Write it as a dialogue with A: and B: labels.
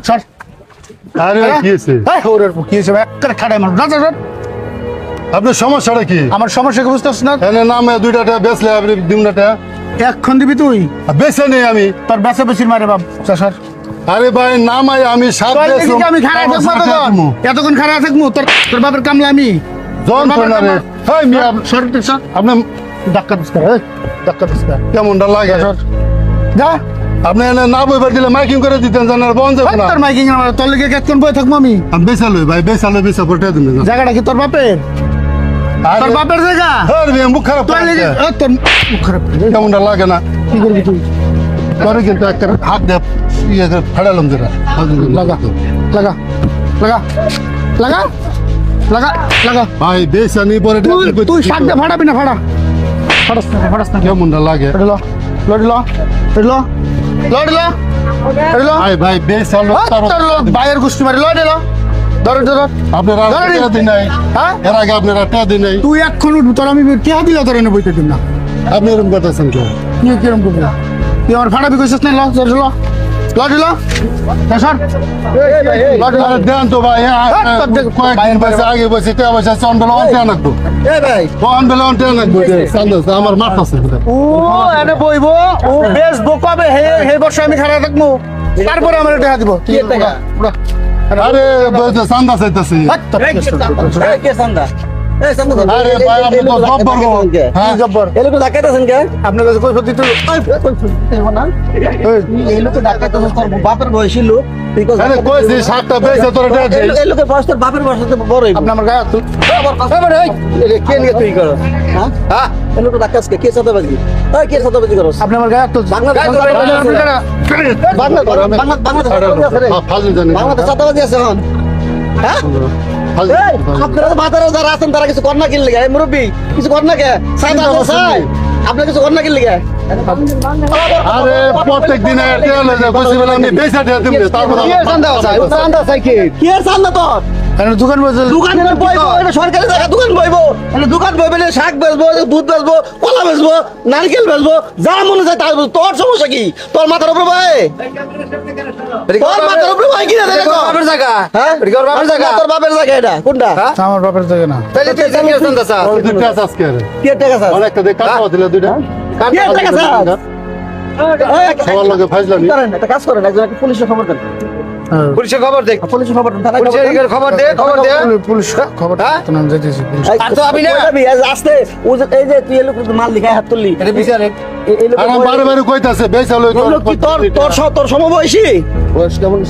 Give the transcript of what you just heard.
A: সর
B: আরে কি হয়েছে?
A: এই ওরে কি হয়েছে একটা খাড়াই মার রাজা রাজ
B: আপনার সমস্যাটা কি?
A: আমার সমস্যা কি বুঝতেছ না
B: এনে নামে দুইটা টাকা বেচলে আপনি দিমনাটা
A: এখন দিবি তুই
B: বেচে নেই আমি।
A: তোর বেসা বেশির মারে বাপ স্যার
B: আরে ভাই নামাই আমি সাত বেচলাম।
A: আমি খাড়াই থাকবো এতক্ষণ খাড়াই থাকবো তোর বাপের কামলা আমি
B: যন্ত্রণা রে। হেই মিয়া,
A: সর সর
B: আপনার
A: ধাক্কা দিস না ধাক্কা দিস না
B: কেমনটা লাগে?
A: যা
B: আপনি এনে না বইবার দিলে মাইকিং করে দিতেন জানার বন্ধ যাবে না।
A: তোর মাইকিং আমার তোর লেগে কেতক্ষণ বই থাকবো আমি
B: আমি বেচালই ভাই বেচালই বেচা পড়তে দিন না।
A: জায়গাটা কি তোর বাপের তোর বাপের জায়গা
B: আরে মিয়া মুখ খারাপ
A: তোর লেগে
B: করে।
A: তোর মুখ খারাপ
B: কেমনটা লাগে না?
A: কি করবি তুই
B: পরে কিন্তু একটা হাত দিয়ে ইয়ে করে ফাড়ালাম যেটা
A: লাগা লাগা লাগা লাগা লাগা লাগা
B: ভাই বেচানি পরে
A: তুই শাক দিয়ে ফাড়াবি না ফাড়াস না
B: কেমনটা লাগে?
A: লড়িল
B: ভাই ভাই বেচালো
A: বাইরের গোষ্ঠী মারি লড়িল ধর ধর
B: আপনারা টেয়া দিন নাই।
A: হ্যাঁ
B: এর আগে আপনারা টেয়া দিন নাই।
A: তুই এখন উঠবি তোর আমি টিয়া দিলে তোর এনে বইতে দিন না
B: আপনি এরকম করতেছেন কেন?
A: তুই কিরম করবি না তুই আমার ফাড়াবি কইছিস না লড়িল
B: আরে দেন তো ভাই কয়েকদিন বসে আগে বসে টেয়া বসে চন্ডল অন্টে নাকবো অনবেলা অন্টে নাকবো আমার মাঠ আছে।
A: ও এনে বইবো ও বেশ বোকাবে হে বর্ষ আমি খারাপ থাকবো তারপরে আমার টাকা দিব
B: আরে চান্দা চাইতেছি। আরে ভাই আপনি তো জব্বর গো। হ্যাঁ
A: জব্বর আপনার কাছে কই সত্যি তুই
B: আরে কইছি সাতটা বেচে তোরা টেয়া দিস।
A: আপনি আমার গায়ে হাত তুল আপনি আমার গায়ে হাত তুলছেন।
B: ফালতু জানি
C: আপনারা তো বাজারে যারা আছেন তারা কিছু কর না কিনলে গে মুরব্বী কিছু কর না গে আপনার কিছু কর না কিনলে গে
B: আরে প্রত্যেক দিনে টেয়া লয়ে কইছি বলে আমি বেচা টেয়া দিম তারপর
C: কি এর চান্দা তোর
A: দোকান বসে
C: দোকান বইবো এটা সরকারি জায়গা দোকান বইবো এটা দোকান বইবে শাক বেচবো দুধ বেচবো কলা বেচবো নারকেল বেচবো যা মনে চায় তাই বেচবো। তোর সমস্যা কি? তোর মাথার উপরে ভাই তোর মাথার উপরে ভাই কিনা দেখ বাপের জায়গা হ্যাঁ বাপের জায়গা তোর বাপের জায়গা এটা কোনটা
A: আমার বাপের জায়গা না
C: তাহলে তুই জানি চান্দা স্যার
B: ওই দুইটা আজকে
C: কি টাকা স্যার
B: অনেকটা দেখ কাটা দিলে দুইটা
C: কি টাকা স্যার
B: সবার লগে ফাইজলামি।
C: করেন একটা কাজ করেন একজন একটা পুলিশের খবর দেন
D: পুলিশের খবর দেখ
C: পুলিশের খবর দেন থানায়
D: পুলিশের খবর দে
A: পুলিশ খবর তো নাম যাইতেছি পুলিশ
D: আর তো আমি না
C: আসতে এই যে তুই এলো মাল লিখায় হাত তুললি
D: এটা বিচারে
C: এই লোক
B: আর বারে বারে কইতাছে বেচা লই
C: তোর সমবয়সী
B: বয়স কেমন